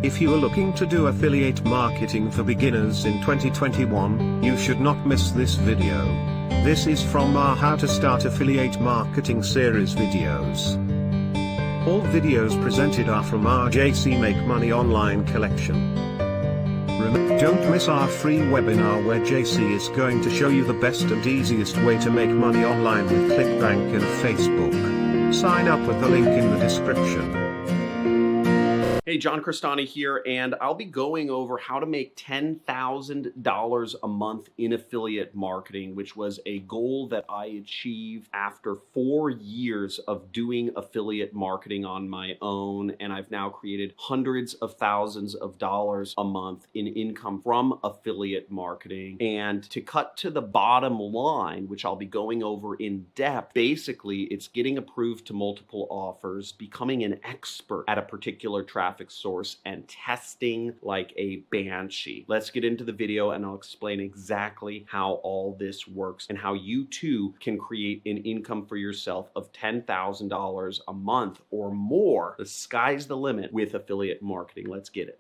If you are looking to do affiliate marketing for beginners in 2021, you should not miss this video. This is from our How to Start Affiliate Marketing series videos. All videos presented are from our JC Make Money online collection. Don't miss our free webinar where JC is going to show you the best and easiest way to make money online with ClickBank and Facebook. Sign up with the link in the description. Hey, John Crestani here, and I'll be going over how to make $10,000 a month in affiliate marketing, which was a goal that I achieved after 4 years of doing affiliate marketing on my own, and I've now created hundreds of thousands of dollars a month in income from affiliate marketing. And to cut to the bottom line, which I'll be going over in depth, basically it's getting approved to multiple offers, becoming an expert at a particular traffic source, and testing like a banshee. Let's get into the video and I'll explain exactly how all this works and how you too can create an income for yourself of $10,000 a month or more. The sky's the limit with affiliate marketing. Let's get it.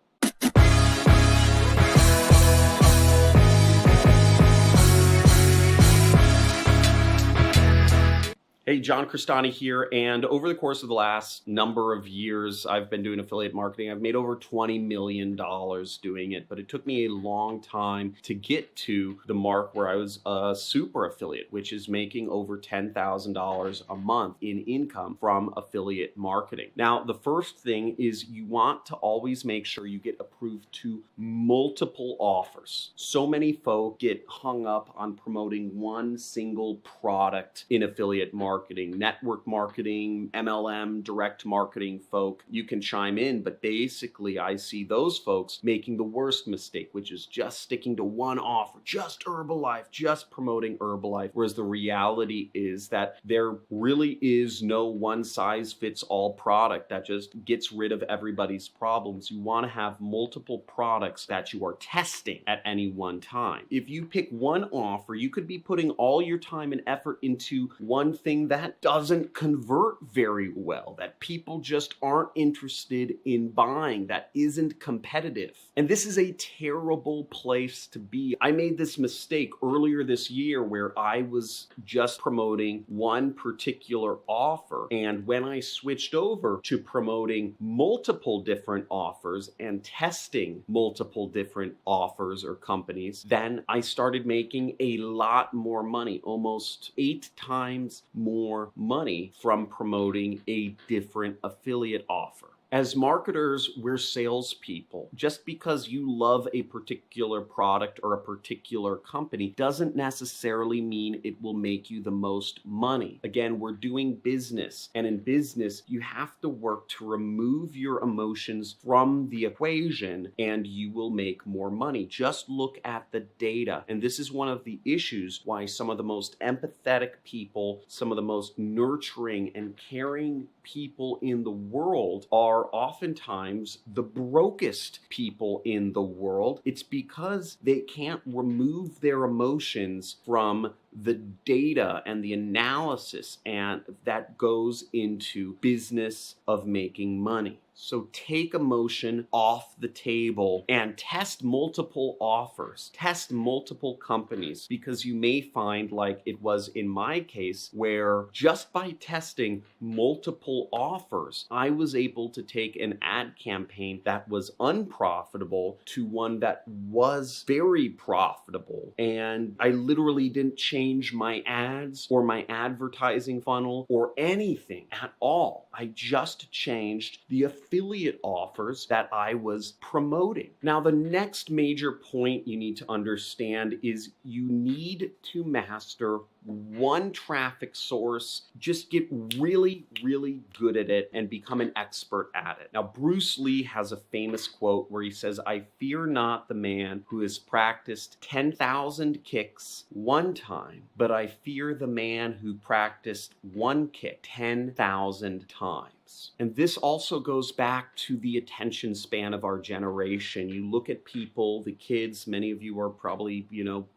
Hey, John Crestani here, and over the course of the last number of years, I've been doing affiliate marketing. I've made over $20 million doing it, but it took me a long time to get to the mark where I was a super affiliate, which is making over $10,000 a month in income from affiliate marketing. Now, the first thing is you want to always make sure you get approved to multiple offers. So many folk get hung up on promoting one single product in affiliate marketing. Network marketing, MLM, direct marketing folk, you can chime in, but basically I see those folks making the worst mistake, which is just sticking to one offer, just Herbalife, just promoting Herbalife, whereas the reality is that there really is no one size fits all product that just gets rid of everybody's problems. You want to have multiple products that you are testing at any one time. If you pick one offer, you could be putting all your time and effort into one thing that doesn't convert very well, that people just aren't interested in buying, that isn't competitive. And this is a terrible place to be. I made this mistake earlier this year where I was just promoting one particular offer. And when I switched over to promoting multiple different offers and testing multiple different offers or companies, then I started making a lot more money, almost 8 times more money from promoting a different affiliate offer. As marketers, we're salespeople. Just because you love a particular product or a particular company doesn't necessarily mean it will make you the most money. Again, we're doing business, and in business, you have to work to remove your emotions from the equation and you will make more money. Just look at the data. And this is one of the issues why some of the most empathetic people, some of the most nurturing and caring people in the world are oftentimes the brokest people in the world. It's because they can't remove their emotions from the data and the analysis and that goes into business of making money. So take emotion off the table and test multiple offers, test multiple companies, because you may find, like it was in my case, where just by testing multiple offers, I was able to take an ad campaign that was unprofitable to one that was very profitable. And I literally didn't change my ads or my advertising funnel or anything at all. I just changed the affiliate offers that I was promoting. Now, the next major point you need to understand is you need to master one traffic source. Just get really, really good at it and become an expert at it. Now, Bruce Lee has a famous quote where he says, "I fear not the man who has practiced 10,000 kicks one time, but I fear the man who practiced one kick 10,000 times." ads. And this also goes back to the attention span of our generation. You look at people, the kids, many of you are probably,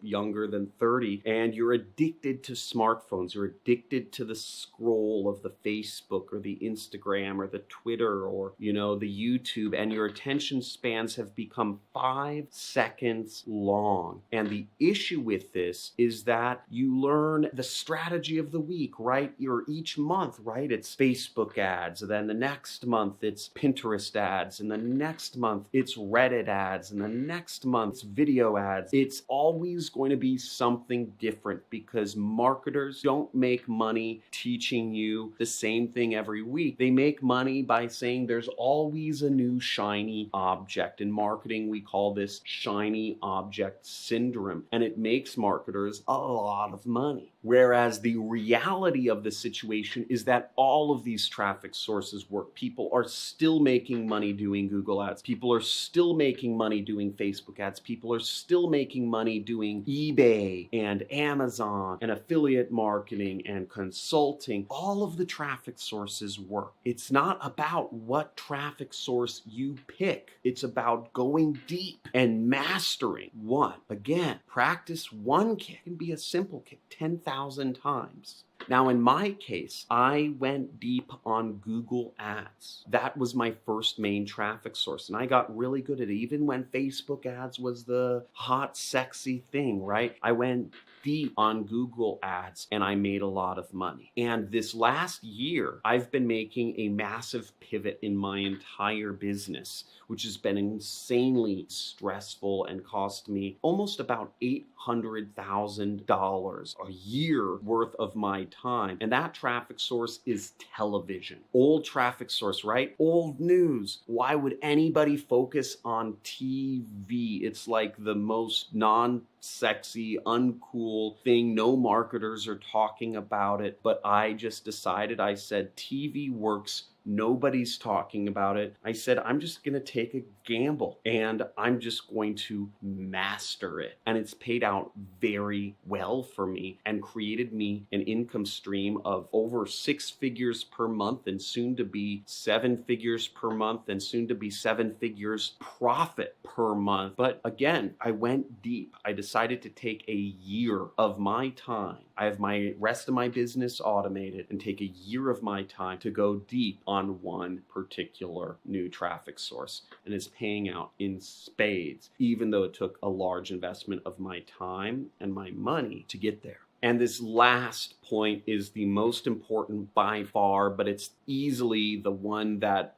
younger than 30, and you're addicted to smartphones. You're addicted to the scroll of the Facebook or the Instagram or the Twitter or, the YouTube, and your attention spans have become 5 seconds long. And the issue with this is that you learn the strategy of the week, right? Each month, right? It's Facebook ads. Then the next month it's Pinterest ads. And the next month it's Reddit ads. And the next month it's video ads. It's always going to be something different because marketers don't make money teaching you the same thing every week. They make money by saying there's always a new shiny object. In marketing, we call this shiny object syndrome, and it makes marketers a lot of money. Whereas the reality of the situation is that all of these traffic sources work. People are still making money doing Google ads. People are still making money doing Facebook ads. People are still making money doing eBay and Amazon and affiliate marketing and consulting. All of the traffic sources work. It's not about what traffic source you pick. It's about going deep and mastering one. Again, practice one kick. It can be a simple kick 10,000 times. Now, in my case, I went deep on Google ads. That was my first main traffic source, and I got really good at it. Even when Facebook ads was the hot, sexy thing, right? I went deep on Google ads and I made a lot of money. And this last year, I've been making a massive pivot in my entire business, which has been insanely stressful and cost me almost about $800,000 a year worth of my time. And that traffic source is television. Old traffic source, right? Old news. Why would anybody focus on TV? It's like the most non-sexy, uncool thing. No marketers are talking about it, but I just decided, I said, TV works. Nobody's talking about it. I said, I'm just going to take a gamble and I'm just going to master it. And it's paid out very well for me and created me an income stream of over 6 figures per month and soon to be 7 figures per month and soon to be 7 figures profit per month. But again, I went deep. I decided to take a year of my time. I have my rest of my business automated and take a year of my time to go deep on one particular new traffic source. And it's paying out in spades, even though it took a large investment of my time and my money to get there. And this last point is the most important by far, but it's easily the one that,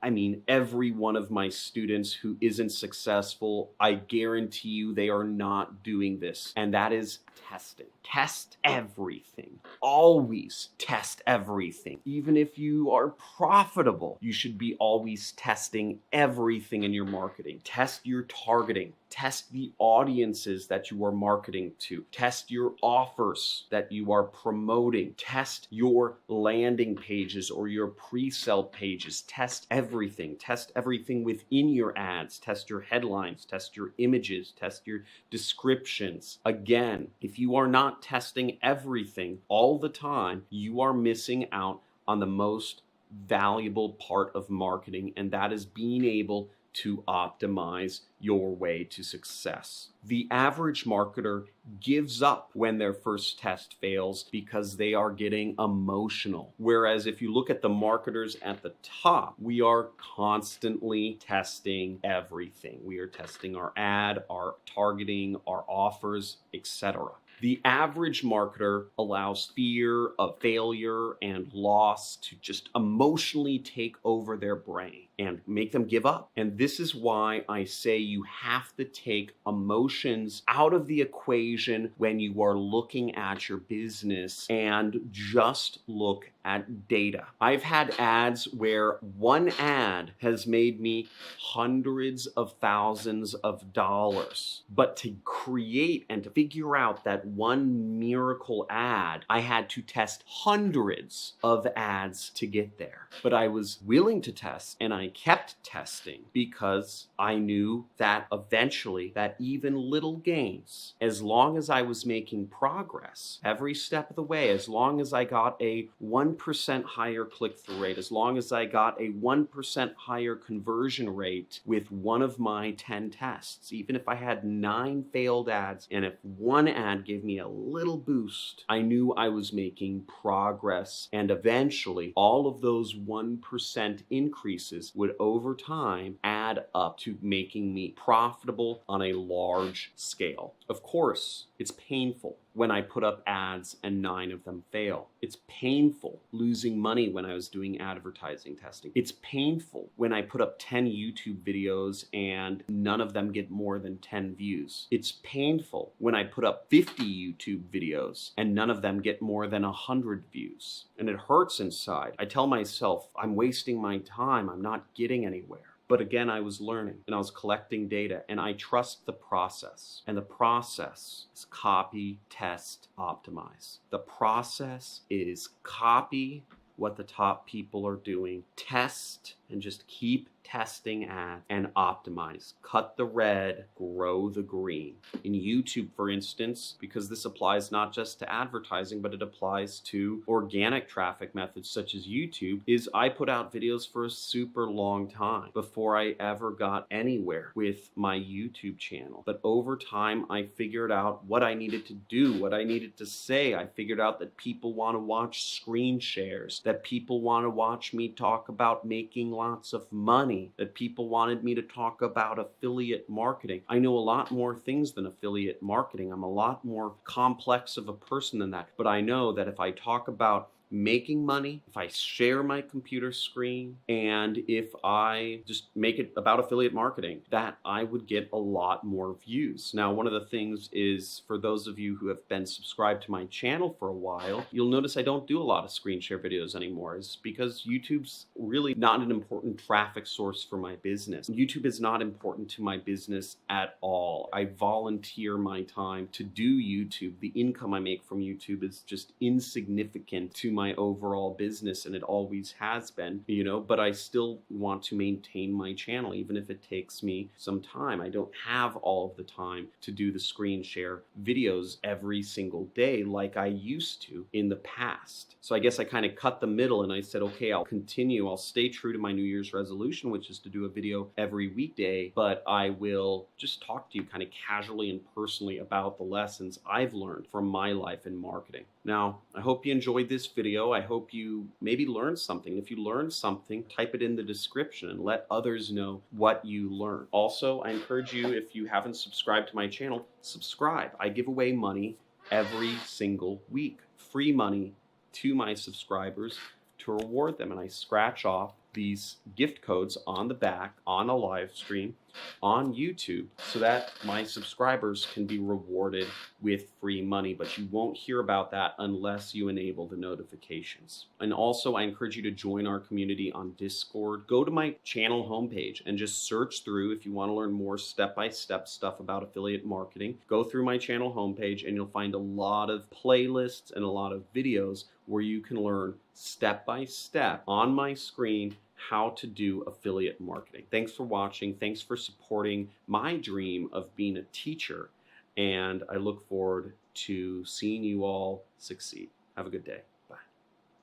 every one of my students who isn't successful, I guarantee you they are not doing this. And that is testing. Test everything. Always test everything. Even if you are profitable, you should be always testing everything in your marketing. Test your targeting. Test the audiences that you are marketing to. Test your offers that you are promoting. Test your landing pages or your pre-sale pages. Test everything. Test everything within your ads. Test your headlines. Test your images. Test your descriptions. Again, if you are not testing everything all the time, you are missing out on the most valuable part of marketing, and that is being able to optimize your way to success. The average marketer gives up when their first test fails because they are getting emotional. Whereas if you look at the marketers at the top, we are constantly testing everything. We are testing our ad, our targeting, our offers, etc. The average marketer allows fear of failure and loss to just emotionally take over their brain and make them give up. And this is why I say you have to take emotions out of the equation when you are looking at your business and just look at data. I've had ads where one ad has made me hundreds of thousands of dollars. But to create and to figure out that one miracle ad, I had to test hundreds of ads to get there. But I was willing to test and I I kept testing because I knew that eventually that even little gains, as long as I was making progress every step of the way, as long as I got a 1% higher click-through rate, as long as I got a 1% higher conversion rate with one of my 10 tests, even if I had 9 failed ads and if one ad gave me a little boost, I knew I was making progress, and eventually all of those 1% increases would over time add up to making me profitable on a large scale. Of course, it's painful when I put up ads and 9 of them fail. It's painful losing money when I was doing advertising testing. It's painful when I put up 10 YouTube videos and none of them get more than 10 views. It's painful when I put up 50 YouTube videos and none of them get more than 100 views. And it hurts inside. I tell myself, I'm wasting my time, I'm not getting anywhere. But again, I was learning and I was collecting data, and I trust the process. And the process is copy, test, optimize. The process is copy what the top people are doing, test, and just keep testing ads and optimize. Cut the red, grow the green. In YouTube, for instance, because this applies not just to advertising, but it applies to organic traffic methods such as YouTube, is I put out videos for a super long time before I ever got anywhere with my YouTube channel. But over time, I figured out what I needed to do, what I needed to say. I figured out that people want to watch screen shares, that people want to watch me talk about making lots of money, that people wanted me to talk about affiliate marketing. I know a lot more things than affiliate marketing. I'm a lot more complex of a person than that. But I know that if I talk about making money, if I share my computer screen, and if I just make it about affiliate marketing, that I would get a lot more views. Now, one of the things is, for those of you who have been subscribed to my channel for a while, you'll notice I don't do a lot of screen share videos anymore. It's because YouTube's really not an important traffic source for my business. YouTube is not important to my business at all. I volunteer my time to do YouTube. The income I make from YouTube is just insignificant to my overall business, and it always has been, but I still want to maintain my channel, even if it takes me some time. I don't have all of the time to do the screen share videos every single day like I used to in the past. So I guess I kind of cut the middle and I said, okay, I'll continue. I'll stay true to my New Year's resolution, which is to do a video every weekday, but I will just talk to you kind of casually and personally about the lessons I've learned from my life in marketing. Now, I hope you enjoyed this video. I hope you maybe learned something. If you learned something, type it in the description and let others know what you learned. Also, I encourage you, if you haven't subscribed to my channel, subscribe. I give away money every single week, free money to my subscribers to reward them. And I scratch off these gift codes on the back on a live stream on YouTube so that my subscribers can be rewarded with free money, but you won't hear about that unless you enable the notifications. And also, I encourage you to join our community on Discord. Go to my channel homepage and just search through if you want to learn more step-by-step stuff about affiliate marketing. Go through my channel homepage and you'll find a lot of playlists and a lot of videos where you can learn step-by-step on my screen how to do affiliate marketing. Thanks for watching. Thanks for supporting my dream of being a teacher. And I look forward to seeing you all succeed. Have a good day. Bye.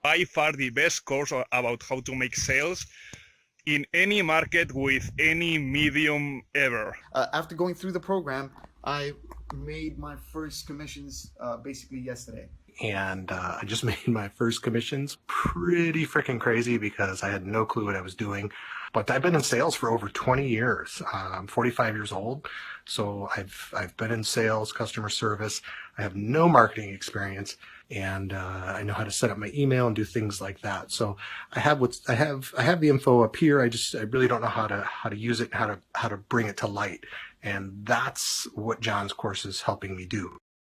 By far the best course about how to make sales in any market with any medium ever. After going through the program, I made my first commissions basically yesterday. And I just made my first commissions. Pretty freaking crazy because I had no clue what I was doing. But I've been in sales for over 20 years. I'm 45 years old, so I've been in sales, customer service. I have no marketing experience, and I know how to set up my email and do things like that. So I have the info up here. I really don't know how to use it, how to bring it to light. And that's what John's course is helping me do.